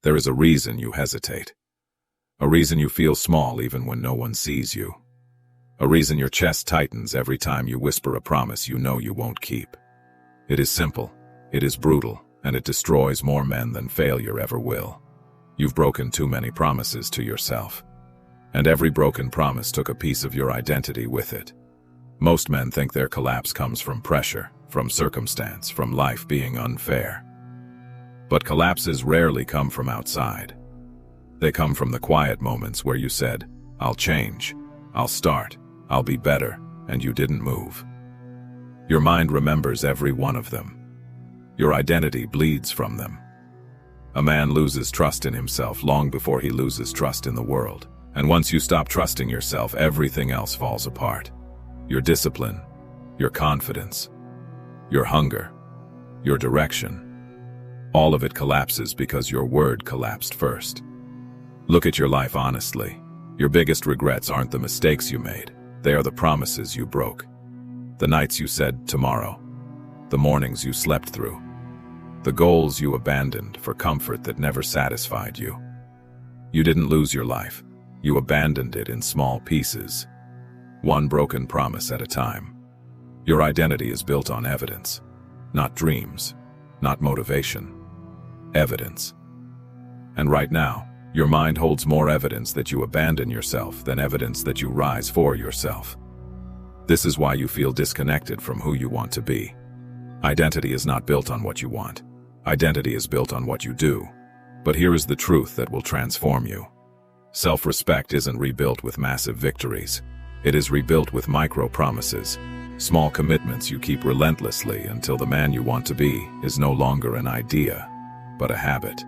There is a reason you hesitate. A reason you feel small even when no one sees you. A reason your chest tightens every time you whisper a promise you know you won't keep. It is simple, it is brutal, and it destroys more men than failure ever will. You've broken too many promises to yourself. And every broken promise took a piece of your identity with it. Most men think their collapse comes from pressure, from circumstance, from life being unfair. But collapses rarely come from outside. They come from the quiet moments where you said, "I'll change, I'll start, I'll be better," and you didn't move. Your mind remembers every one of them. Your identity bleeds from them. A man loses trust in himself long before he loses trust in the world. And once you stop trusting yourself, everything else falls apart. Your discipline, your confidence, your hunger, your direction. All of it collapses because your word collapsed first. Look at your life honestly. Your biggest regrets aren't the mistakes you made. They are the promises you broke. The nights you said tomorrow. The mornings you slept through. The goals you abandoned for comfort that never satisfied you. You didn't lose your life. You abandoned it in small pieces. One broken promise at a time. Your identity is built on evidence. Not dreams. Not motivation. Evidence. And right now, your mind holds more evidence that you abandon yourself than evidence that you rise for yourself. This is why you feel disconnected from who you want to be. Identity is not built on what you want. Identity is built on what you do. But here is the truth that will transform you. Self-respect isn't rebuilt with massive victories. It is rebuilt with micro-promises, small commitments you keep relentlessly until the man you want to be is no longer an idea, but a habit.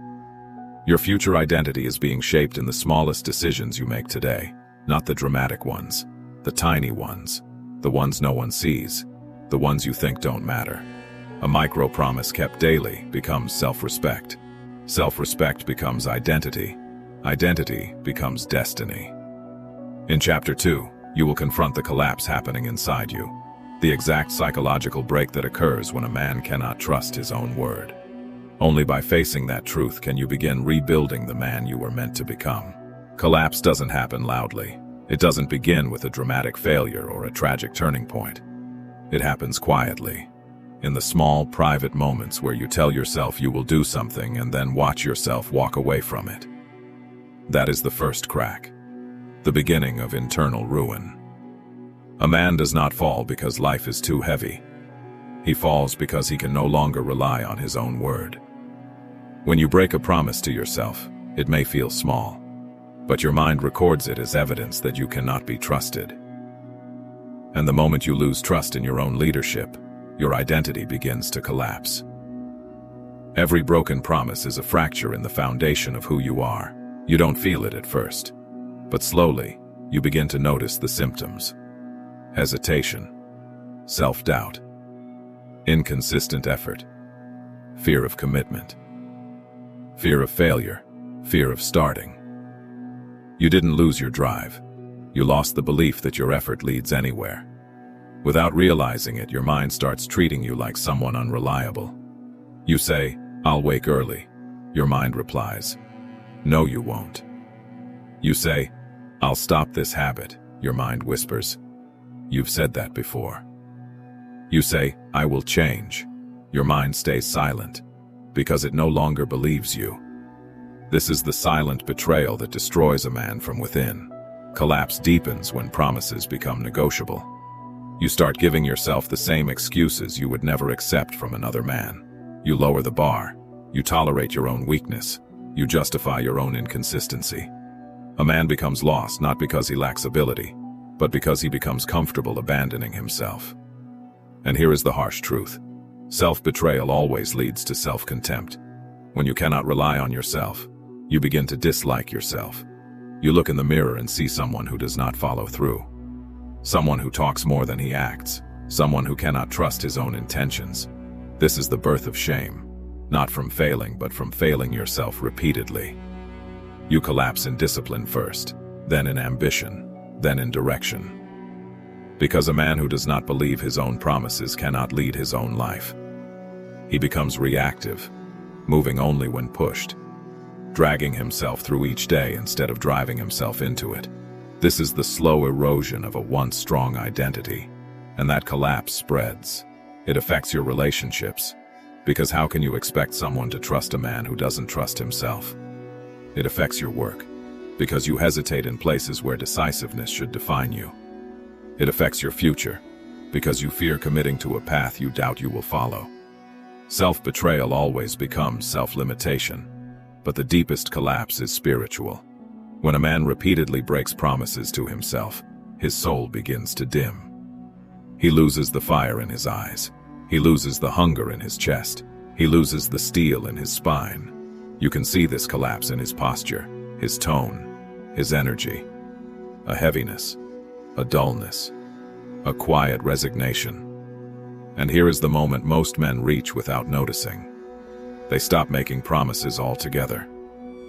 Your future identity is being shaped in the smallest decisions you make today, not the dramatic ones, the tiny ones, the ones no one sees, the ones you think don't matter. A micro-promise kept daily becomes self-respect. Self-respect becomes identity. Identity becomes destiny. In Chapter 2, you will confront the collapse happening inside you, the exact psychological break that occurs when a man cannot trust his own word. Only by facing that truth can you begin rebuilding the man you were meant to become. Collapse doesn't happen loudly. It doesn't begin with a dramatic failure or a tragic turning point. It happens quietly, in the small, private moments where you tell yourself you will do something and then watch yourself walk away from it. That is the first crack, the beginning of internal ruin. A man does not fall because life is too heavy. He falls because he can no longer rely on his own word. When you break a promise to yourself, it may feel small, but your mind records it as evidence that you cannot be trusted. And the moment you lose trust in your own leadership, your identity begins to collapse. Every broken promise is a fracture in the foundation of who you are. You don't feel it at first, but slowly, you begin to notice the symptoms. Hesitation, self-doubt, inconsistent effort, fear of commitment, fear of failure, fear of starting. You didn't lose your drive. You lost the belief that your effort leads anywhere. Without realizing it, your mind starts treating you like someone unreliable. You say, "I'll wake early." Your mind replies, "No, you won't." You say, "I'll stop this habit." Your mind whispers, "You've said that before." You say, "I will change." Your mind stays silent, because it no longer believes you. This is the silent betrayal that destroys a man from within. Collapse deepens when promises become negotiable. You start giving yourself the same excuses you would never accept from another man. You lower the bar. You tolerate your own weakness. You justify your own inconsistency. A man becomes lost not because he lacks ability, but because he becomes comfortable abandoning himself. And here is the harsh truth. Self-betrayal always leads to self-contempt. When you cannot rely on yourself, you begin to dislike yourself. You look in the mirror and see someone who does not follow through. Someone who talks more than he acts. Someone who cannot trust his own intentions. This is the birth of shame, not from failing, but from failing yourself repeatedly. You collapse in discipline first, then in ambition, then in direction. Because a man who does not believe his own promises cannot lead his own life. He becomes reactive, moving only when pushed. dragging himself through each day instead of driving himself into it. This is the slow erosion of a once strong identity, and that collapse spreads. It affects your relationships, because how can you expect someone to trust a man who doesn't trust himself? It affects your work, because you hesitate in places where decisiveness should define you. It affects your future, because you fear committing to a path you doubt you will follow. Self-betrayal always becomes self-limitation, but the deepest collapse is spiritual. When a man repeatedly breaks promises to himself, his soul begins to dim. He loses the fire in his eyes. He loses the hunger in his chest. He loses the steel in his spine. You can see this collapse in his posture, his tone, his energy. A heaviness, a dullness, a quiet resignation. And here is the moment most men reach without noticing. They stop making promises altogether.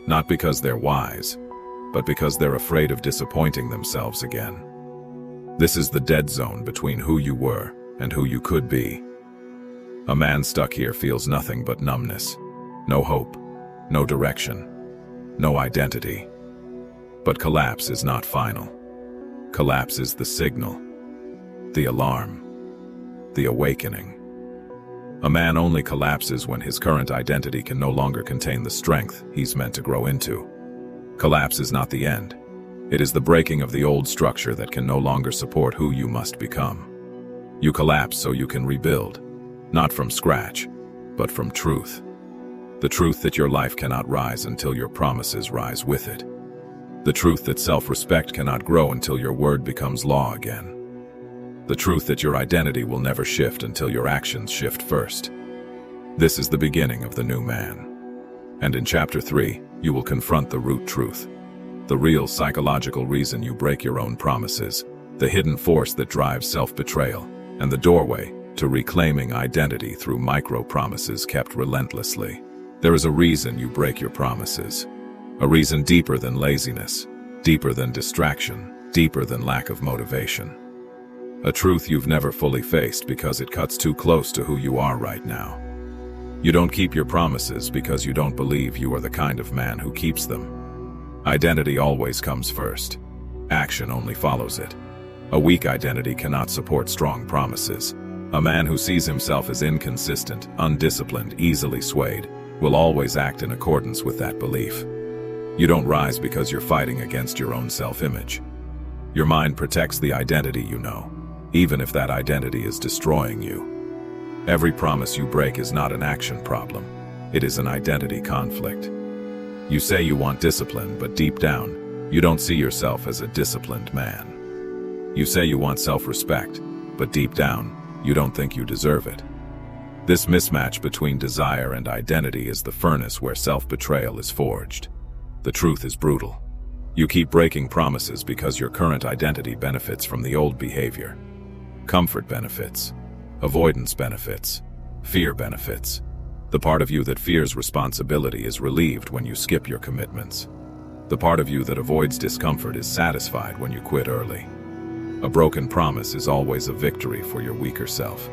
Not because they're wise, but because they're afraid of disappointing themselves again. This is the dead zone between who you were and who you could be. A man stuck here feels nothing but numbness. No hope, no direction, no identity. But collapse is not final. Collapse is the signal, the alarm, the awakening. A man only collapses when his current identity can no longer contain the strength he's meant to grow into. Collapse is not the end. It is the breaking of the old structure that can no longer support who you must become. You collapse so you can rebuild, not from scratch, but from truth. The truth that your life cannot rise until your promises rise with it. The truth that self-respect cannot grow until your word becomes law again. The truth that your identity will never shift until your actions shift first. This is the beginning of the new man. And in Chapter 3, you will confront the root truth. The real psychological reason you break your own promises, the hidden force that drives self-betrayal, and the doorway to reclaiming identity through micro-promises kept relentlessly. There is a reason you break your promises. A reason deeper than laziness, deeper than distraction, deeper than lack of motivation. A truth you've never fully faced because it cuts too close to who you are right now. You don't keep your promises because you don't believe you are the kind of man who keeps them. Identity always comes first. Action only follows it. A weak identity cannot support strong promises. A man who sees himself as inconsistent, undisciplined, easily swayed, will always act in accordance with that belief. You don't rise because you're fighting against your own self-image. Your mind protects the identity you know, even if that identity is destroying you. Every promise you break is not an action problem. It is an identity conflict. You say you want discipline, but deep down, you don't see yourself as a disciplined man. You say you want self-respect, but deep down, you don't think you deserve it. This mismatch between desire and identity is the furnace where self-betrayal is forged. The truth is brutal. You keep breaking promises because your current identity benefits from the old behavior. Comfort benefits, avoidance benefits, fear benefits. The part of you that fears responsibility is relieved when you skip your commitments. The part of you that avoids discomfort is satisfied when you quit early. A broken promise is always a victory for your weaker self.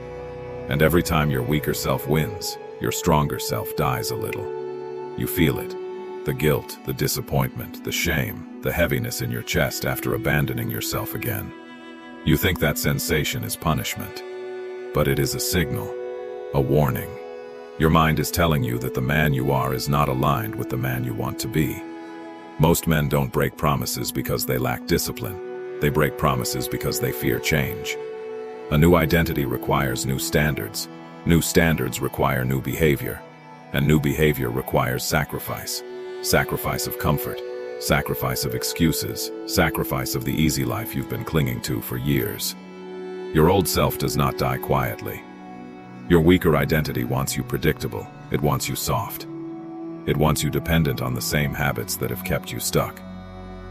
And every time your weaker self wins, your stronger self dies a little. You feel it. The guilt, the disappointment, the shame, the heaviness in your chest after abandoning yourself again. You think that sensation is punishment. But it is a signal, a warning. Your mind is telling you that the man you are is not aligned with the man you want to be. Most men don't break promises because they lack discipline. They break promises because they fear change. A new identity requires new standards. New standards require new behavior. And new behavior requires sacrifice. Sacrifice of comfort. Sacrifice of excuses. Sacrifice of the easy life you've been clinging to for years. Your old self does not die quietly. Your weaker identity wants you predictable. It wants you soft. It wants you dependent on the same habits that have kept you stuck.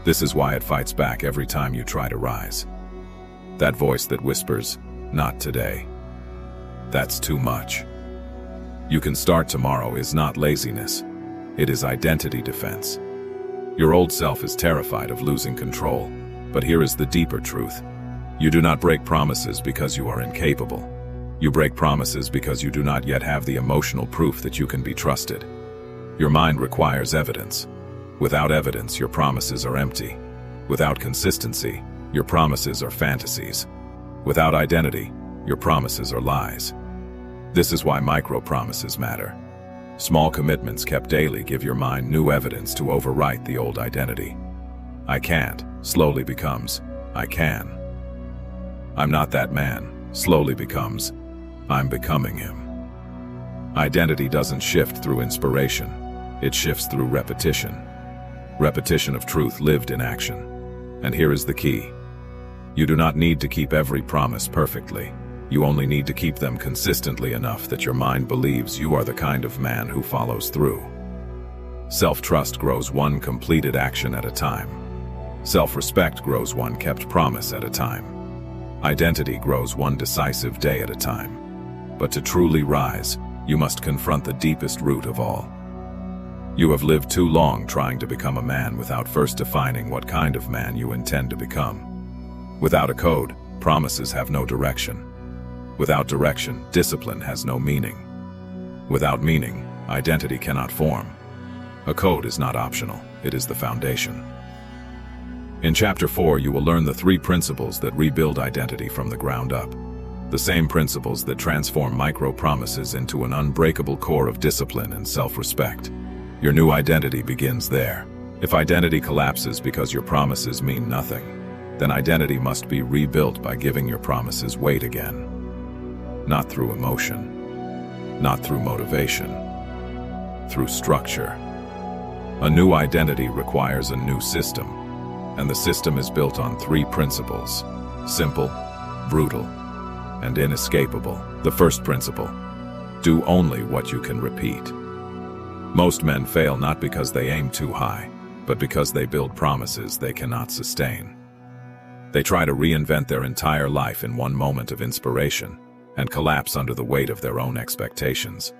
This is why it fights back every time you try to rise. That voice that whispers, "Not today." That's too much. You can start tomorrow is not laziness. It is identity defense. Your old self is terrified of losing control. But here is the deeper truth. You do not break promises because you are incapable. You break promises because you do not yet have the emotional proof that you can be trusted. Your mind requires evidence. Without evidence, your promises are empty. Without consistency, your promises are fantasies. Without identity, your promises are lies. This is why micro-promises matter. Small commitments kept daily give your mind new evidence to overwrite the old identity. I can't slowly becomes, I can. I'm not that man slowly becomes, I'm becoming him. Identity doesn't shift through inspiration. It shifts through repetition. Repetition of truth lived in action. And here is the key. You do not need to keep every promise perfectly. You only need to keep them consistently enough that your mind believes you are the kind of man who follows through. Self-trust grows one completed action at a time. Self-respect grows one kept promise at a time. Identity grows one decisive day at a time. But to truly rise, you must confront the deepest root of all. You have lived too long trying to become a man without first defining what kind of man you intend to become. Without a code, promises have no direction. Without direction, discipline has no meaning. Without meaning, identity cannot form. A code is not optional, it is the foundation. In Chapter 4, you will learn the 3 principles that rebuild identity from the ground up. The same principles that transform micro-promises into an unbreakable core of discipline and self-respect. Your new identity begins there. If identity collapses because your promises mean nothing, then identity must be rebuilt by giving your promises weight again. Not through emotion, not through motivation, through structure. A new identity requires a new system, and the system is built on 3 principles: simple, brutal, and inescapable. The first principle: do only what you can repeat. Most men fail not because they aim too high, but because they build promises they cannot sustain. They try to reinvent their entire life in one moment of inspiration, and collapse under the weight of their own expectations.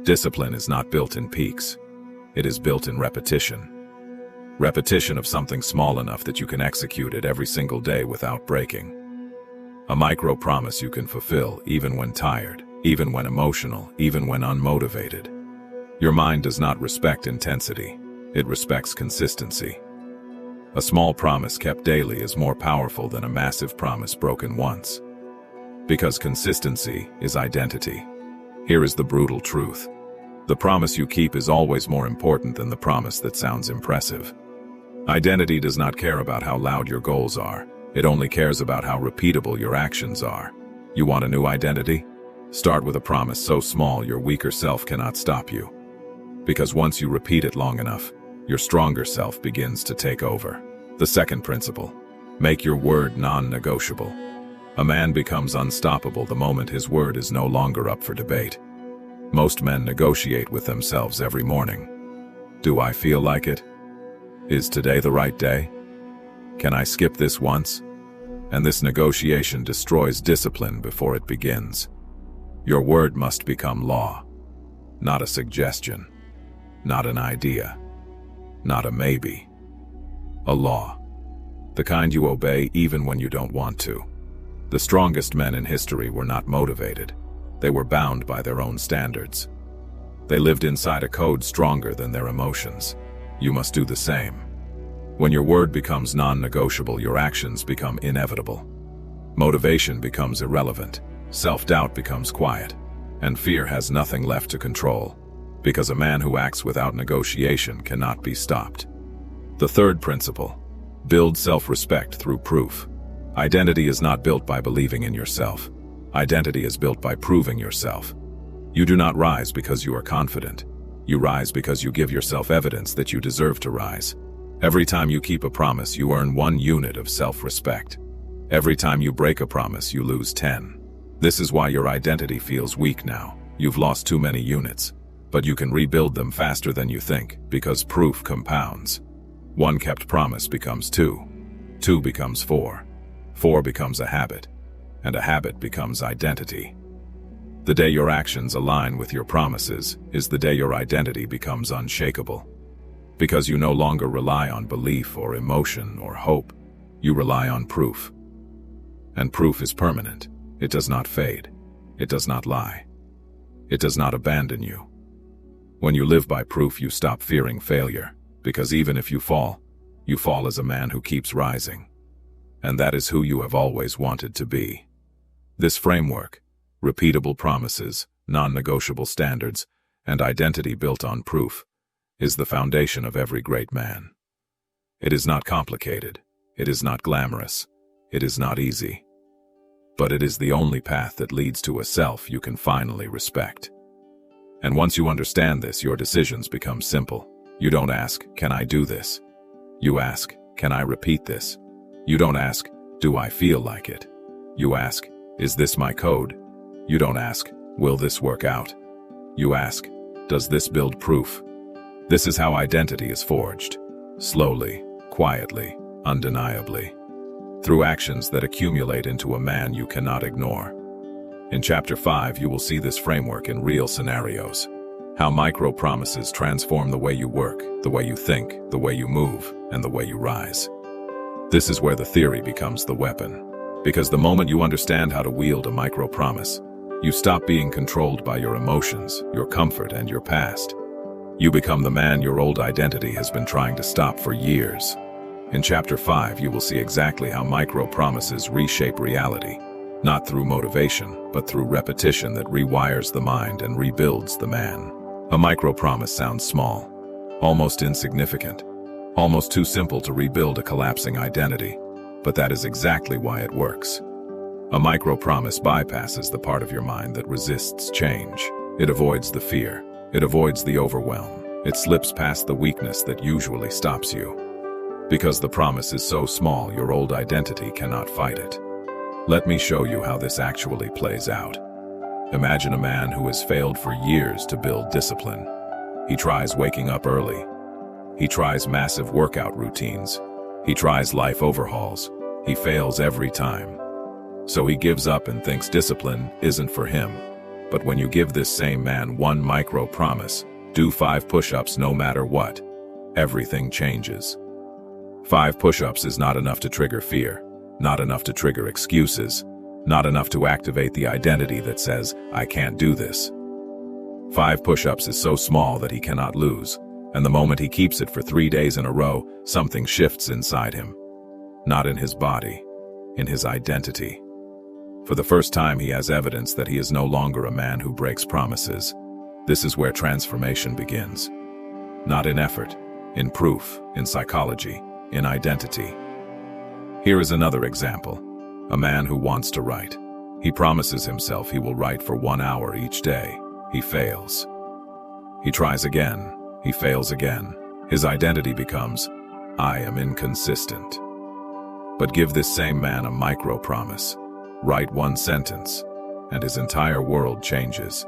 Discipline is not built in peaks. It is built in repetition. Repetition of something small enough that you can execute it every single day without breaking. A micro-promise you can fulfill even when tired, even when emotional, even when unmotivated. Your mind does not respect intensity. It respects consistency. A small promise kept daily is more powerful than a massive promise broken once. Because consistency is identity. Here is the brutal truth. The promise you keep is always more important than the promise that sounds impressive. Identity does not care about how loud your goals are. It only cares about how repeatable your actions are. You want a new identity? Start with a promise so small your weaker self cannot stop you. Because once you repeat it long enough, your stronger self begins to take over. The second principle: make your word non-negotiable. A man becomes unstoppable the moment his word is no longer up for debate. Most men negotiate with themselves every morning. Do I feel like it? Is today the right day? Can I skip this once? And this negotiation destroys discipline before it begins. Your word must become law. Not a suggestion. Not an idea. Not a maybe. A law. The kind you obey even when you don't want to. The strongest men in history were not motivated. They were bound by their own standards. They lived inside a code stronger than their emotions. You must do the same. When your word becomes non-negotiable, your actions become inevitable. Motivation becomes irrelevant. Self-doubt becomes quiet. And fear has nothing left to control. Because a man who acts without negotiation cannot be stopped. The third principle: build self-respect through proof. Identity is not built by believing in yourself. Identity is built by proving yourself. You do not rise because you are confident. You rise because you give yourself evidence that you deserve to rise. Every time you keep a promise, you earn 1 unit of self-respect. Every time you break a promise, you lose 10. This is why your identity feels weak now. You've lost too many units. But you can rebuild them faster than you think, because proof compounds. 1 kept promise becomes 2. 2 becomes 4. 4 becomes a habit. And a habit becomes identity. The day your actions align with your promises is the day your identity becomes unshakable. Because you no longer rely on belief or emotion or hope, you rely on proof. And proof is permanent. It does not fade. It does not lie. It does not abandon you. When you live by proof, you stop fearing failure. Because even if you fall as a man who keeps rising. And that is who you have always wanted to be. This framework, repeatable promises, non-negotiable standards, and identity built on proof, is the foundation of every great man. It is not complicated, it is not glamorous, it is not easy. But it is the only path that leads to a self you can finally respect. And once you understand this, your decisions become simple. You don't ask, "Can I do this?" You ask, "Can I repeat this?" You don't ask, "Do I feel like it?" You ask, "Is this my code?" You don't ask, "Will this work out?" You ask, "Does this build proof?" This is how identity is forged. Slowly, quietly, undeniably. Through actions that accumulate into a man you cannot ignore. In Chapter 5, you will see this framework in real scenarios. How micro-promises transform the way you work, the way you think, the way you move, and the way you rise. This is where the theory becomes the weapon. Because the moment you understand how to wield a micro-promise, you stop being controlled by your emotions, your comfort, and your past. You become the man your old identity has been trying to stop for years. In Chapter 5, you will see exactly how micro-promises reshape reality, not through motivation, but through repetition that rewires the mind and rebuilds the man. A micro-promise sounds small, almost insignificant, almost too simple to rebuild a collapsing identity, but that is exactly why it works. A micro-promise bypasses the part of your mind that resists change. It avoids the fear. It avoids the overwhelm. It slips past the weakness that usually stops you. Because the promise is so small, your old identity cannot fight it. Let me show you how this actually plays out. Imagine a man who has failed for years to build discipline. He tries waking up early. He tries massive workout routines. He tries life overhauls. He fails every time. So he gives up and thinks discipline isn't for him. But when you give this same man one micro-promise, do 5 push-ups no matter what, everything changes. 5 push-ups is not enough to trigger fear, not enough to trigger excuses, not enough to activate the identity that says, "I can't do this." 5 push-ups is so small that he cannot lose, and the moment he keeps it for 3 days in a row, something shifts inside him. Not in his body, in his identity. For the first time, he has evidence that he is no longer a man who breaks promises. This is where transformation begins. Not in effort, in proof, in psychology, in identity. Here is another example. A man who wants to write. He promises himself he will write for 1 hour each day. He fails. He tries again. He fails again. His identity becomes, "I am inconsistent." But give this same man a micro-promise. Write 1 sentence, and his entire world changes.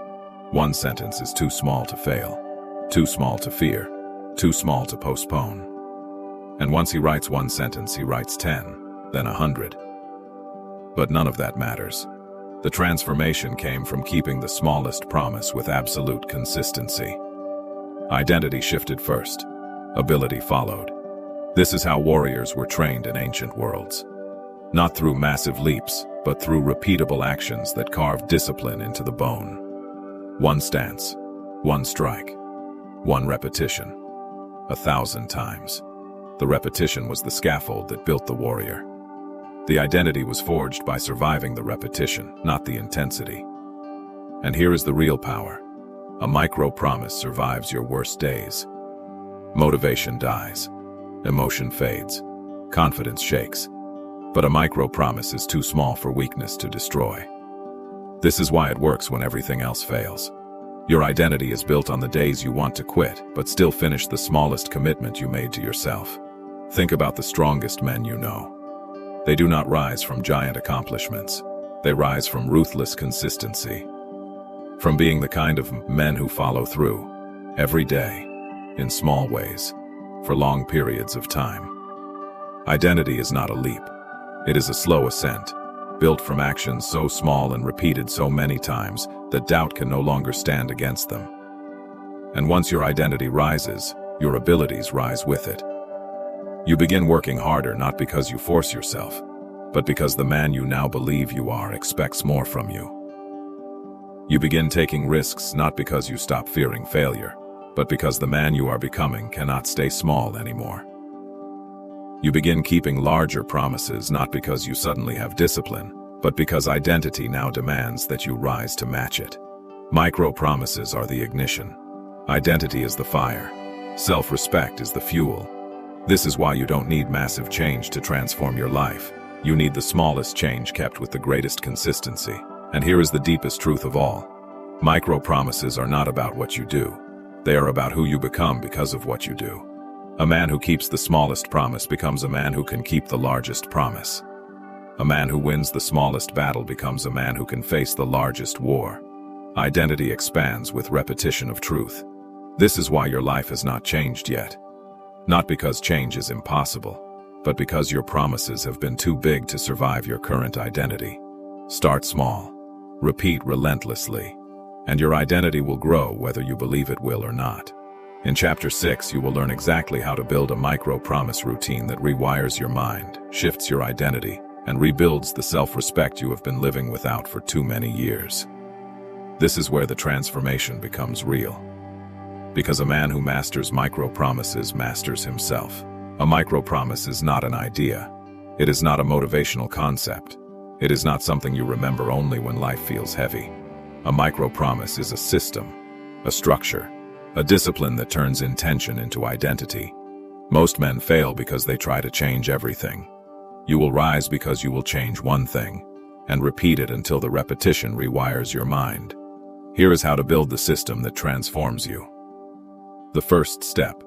1 sentence is too small to fail, too small to fear, too small to postpone. And once he writes 1 sentence, he writes 10, then 100. But none of that matters. The transformation came from keeping the smallest promise with absolute consistency. Identity shifted first. Ability followed. This is how warriors were trained in ancient worlds. Not through massive leaps, but through repeatable actions that carved discipline into the bone. 1 stance, 1 strike, 1 repetition, 1,000 times. The repetition was the scaffold that built the warrior. The identity was forged by surviving the repetition, not the intensity. And here is the real power. A micro-promise survives your worst days. Motivation dies. Emotion fades. Confidence shakes. But a micro-promise is too small for weakness to destroy. This is why it works when everything else fails. Your identity is built on the days you want to quit, but still finish the smallest commitment you made to yourself. Think about the strongest men you know. They do not rise from giant accomplishments. They rise from ruthless consistency. From being the kind of men who follow through, every day, in small ways, for long periods of time. Identity is not a leap. It is a slow ascent, built from actions so small and repeated so many times that doubt can no longer stand against them. And once your identity rises, your abilities rise with it. You begin working harder not because you force yourself, but because the man you now believe you are expects more from you. You begin taking risks not because you stop fearing failure, but because the man you are becoming cannot stay small anymore. You begin keeping larger promises not because you suddenly have discipline, but because identity now demands that you rise to match it. Micro-promises are the ignition. Identity is the fire. Self-respect is the fuel. This is why you don't need massive change to transform your life. You need the smallest change kept with the greatest consistency. And here is the deepest truth of all. Micro-promises are not about what you do. They are about who you become because of what you do. A man who keeps the smallest promise becomes a man who can keep the largest promise. A man who wins the smallest battle becomes a man who can face the largest war. Identity expands with repetition of truth. This is why your life has not changed yet. Not because change is impossible, but because your promises have been too big to survive your current identity. Start small. Repeat relentlessly. And your identity will grow whether you believe it will or not. In Chapter 6, you will learn exactly how to build a micro-promise routine that rewires your mind, shifts your identity, and rebuilds the self-respect you have been living without for too many years. This is where the transformation becomes real. Because a man who masters micro-promises masters himself. A micro-promise is not an idea. It is not a motivational concept. It is not something you remember only when life feels heavy. A micro-promise is a system, a structure, a discipline that turns intention into identity. Most men fail because they try to change everything. You will rise because you will change one thing, and repeat it until the repetition rewires your mind. Here is how to build the system that transforms you. The first step.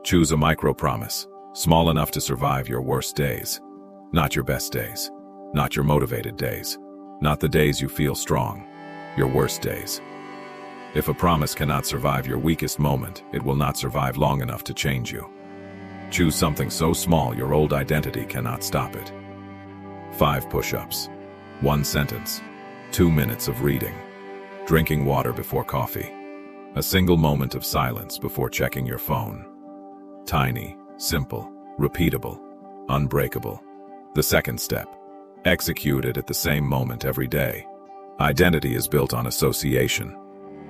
Choose a micro-promise, small enough to survive your worst days. Not your best days. Not your motivated days. Not the days you feel strong. Your worst days. If a promise cannot survive your weakest moment, it will not survive long enough to change you. Choose something so small your old identity cannot stop it. 5 push-ups. 1 sentence. 2 minutes of reading. Drinking water before coffee. A single moment of silence before checking your phone. Tiny, simple, repeatable, unbreakable. The second step. Execute it at the same moment every day. Identity is built on association.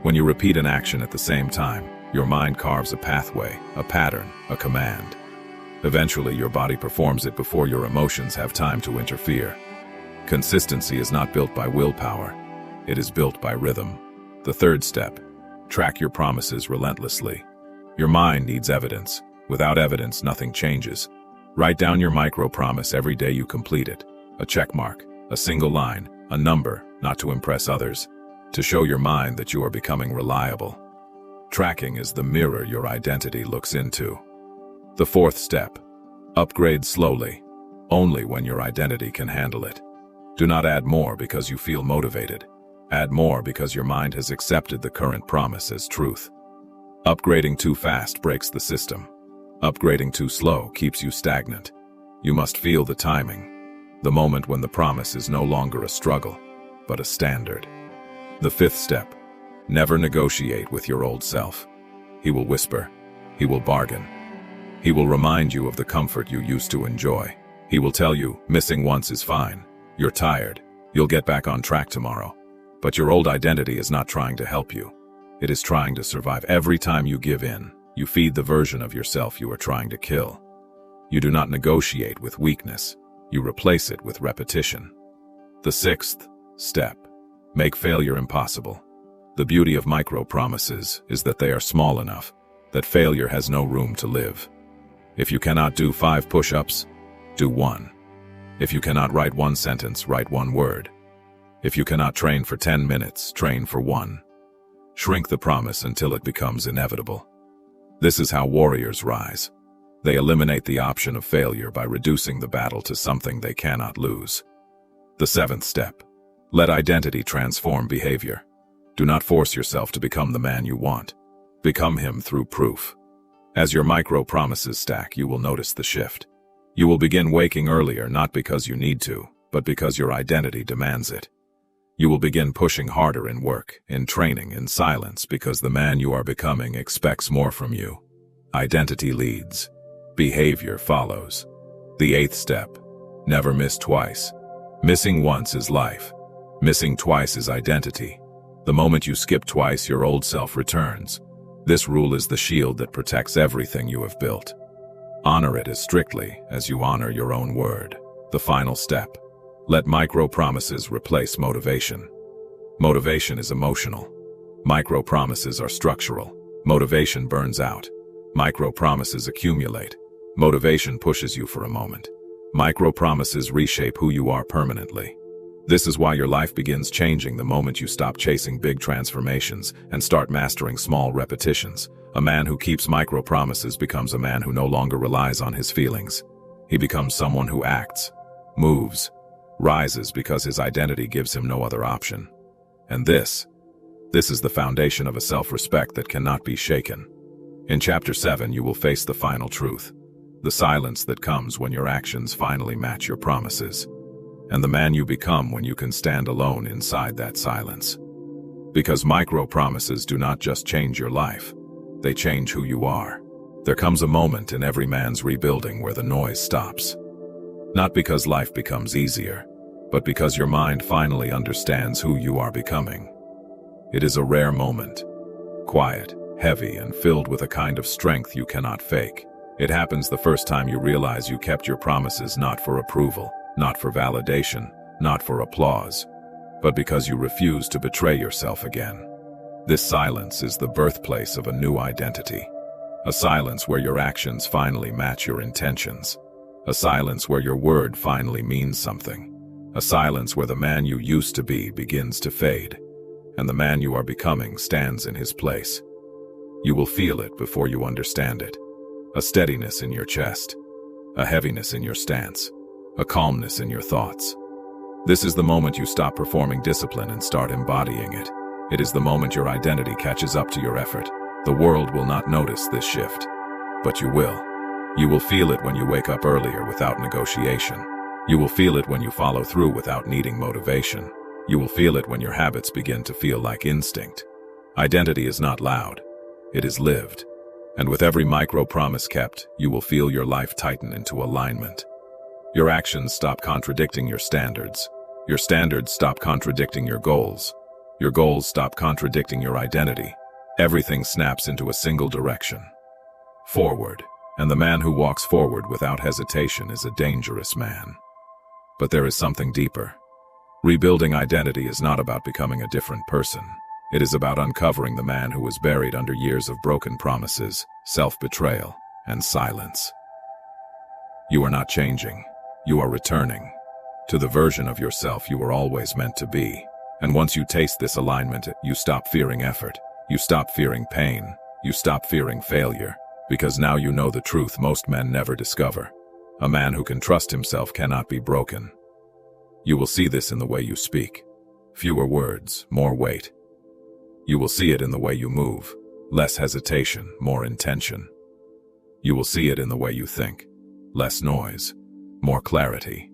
When you repeat an action at the same time, your mind carves a pathway, a pattern, a command. Eventually, your body performs it before your emotions have time to interfere. Consistency is not built by willpower. It is built by rhythm. The third step. Track your promises relentlessly. Your mind needs evidence. Without evidence, nothing changes. Write down your micro-promise every day you complete it. A check mark, a single line, a number, not to impress others. To show your mind that you are becoming reliable. Tracking is the mirror your identity looks into. The fourth step. Upgrade slowly, only when your identity can handle it. Do not add more because you feel motivated. Add more because your mind has accepted the current promise as truth. Upgrading too fast breaks the system. Upgrading too slow keeps you stagnant. You must feel the timing, the moment when the promise is no longer a struggle, but a standard. The fifth step. Never negotiate with your old self. He will whisper. He will bargain. He will remind you of the comfort you used to enjoy. He will tell you, missing once is fine. You're tired. You'll get back on track tomorrow. But your old identity is not trying to help you. It is trying to survive. Every time you give in, you feed the version of yourself you are trying to kill. You do not negotiate with weakness. You replace it with repetition. The sixth step. Make failure impossible. The beauty of micro-promises is that they are small enough that failure has no room to live. If you cannot do 5 push-ups, do 1. If you cannot write 1 sentence, write 1 word. If you cannot train for 10 minutes, train for 1. Shrink the promise until it becomes inevitable. This is how warriors rise. They eliminate the option of failure by reducing the battle to something they cannot lose. The seventh step. Let identity transform behavior. Do not force yourself to become the man you want. Become him through proof. As your micro-promises stack, you will notice the shift. You will begin waking earlier not because you need to, but because your identity demands it. You will begin pushing harder in work, in training, in silence, because the man you are becoming expects more from you. Identity leads. Behavior follows. The 8th step. Never miss twice. Missing once is life. Missing twice is identity. The moment you skip twice, your old self returns. This rule is the shield that protects everything you have built. Honor it as strictly as you honor your own word. The final step. Let micro-promises replace motivation. Motivation is emotional. Micro-promises are structural. Motivation burns out. Micro-promises accumulate. Motivation pushes you for a moment. Micro-promises reshape who you are permanently. This is why your life begins changing the moment you stop chasing big transformations and start mastering small repetitions. A man who keeps micro-promises becomes a man who no longer relies on his feelings. He becomes someone who acts, moves, rises because his identity gives him no other option. And this is the foundation of a self-respect that cannot be shaken. In Chapter 7, you will face the final truth, the silence that comes when your actions finally match your promises, and the man you become when you can stand alone inside that silence. Because micro-promises do not just change your life, they change who you are. There comes a moment in every man's rebuilding where the noise stops. Not because life becomes easier, but because your mind finally understands who you are becoming. It is a rare moment, quiet, heavy, and filled with a kind of strength you cannot fake. It happens the first time you realize you kept your promises not for approval, not for validation, not for applause, but because you refuse to betray yourself again. This silence is the birthplace of a new identity. A silence where your actions finally match your intentions. A silence where your word finally means something. A silence where the man you used to be begins to fade, and the man you are becoming stands in his place. You will feel it before you understand it. A steadiness in your chest, a heaviness in your stance, a calmness in your thoughts. This is the moment you stop performing discipline and start embodying it. It is the moment your identity catches up to your effort. The world will not notice this shift, but you will. You will feel it when you wake up earlier without negotiation. You will feel it when you follow through without needing motivation. You will feel it when your habits begin to feel like instinct. Identity is not loud. It is lived. And with every micro-promise kept, you will feel your life tighten into alignment. Your actions stop contradicting your standards. Your standards stop contradicting your goals. Your goals stop contradicting your identity. Everything snaps into a single direction. Forward. And the man who walks forward without hesitation is a dangerous man. But there is something deeper. Rebuilding identity is not about becoming a different person. It is about uncovering the man who was buried under years of broken promises, self-betrayal, and silence. You are not changing. You are returning to the version of yourself you were always meant to be. And once you taste this alignment, you stop fearing effort. You stop fearing pain. You stop fearing failure. Because now you know the truth most men never discover. A man who can trust himself cannot be broken. You will see this in the way you speak. Fewer words, more weight. You will see it in the way you move. Less hesitation, more intention. You will see it in the way you think. Less noise, more clarity.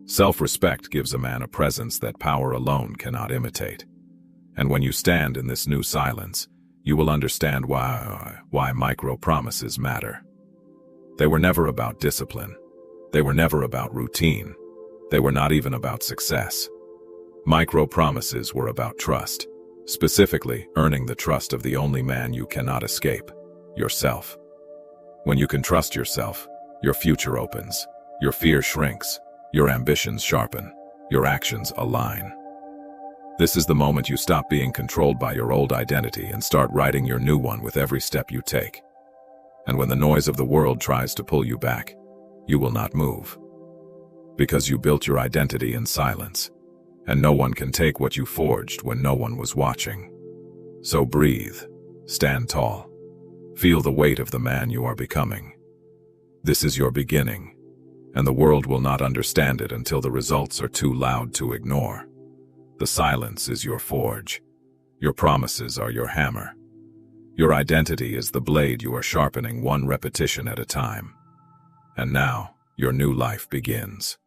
Self-respect gives a man a presence that power alone cannot imitate. And when you stand in this new silence, you will understand why micro-promises matter. They were never about discipline. They were never about routine. They were not even about success. Micro-promises were about trust, specifically earning the trust of the only man you cannot escape, yourself. When you can trust yourself, your future opens, your fear shrinks, your ambitions sharpen, your actions align. This is the moment you stop being controlled by your old identity and start writing your new one with every step you take. And when the noise of the world tries to pull you back, you will not move. Because you built your identity in silence, and no one can take what you forged when no one was watching. So breathe, stand tall, feel the weight of the man you are becoming. This is your beginning, and the world will not understand it until the results are too loud to ignore. The silence is your forge. Your promises are your hammer. Your identity is the blade you are sharpening one repetition at a time. And now, your new life begins.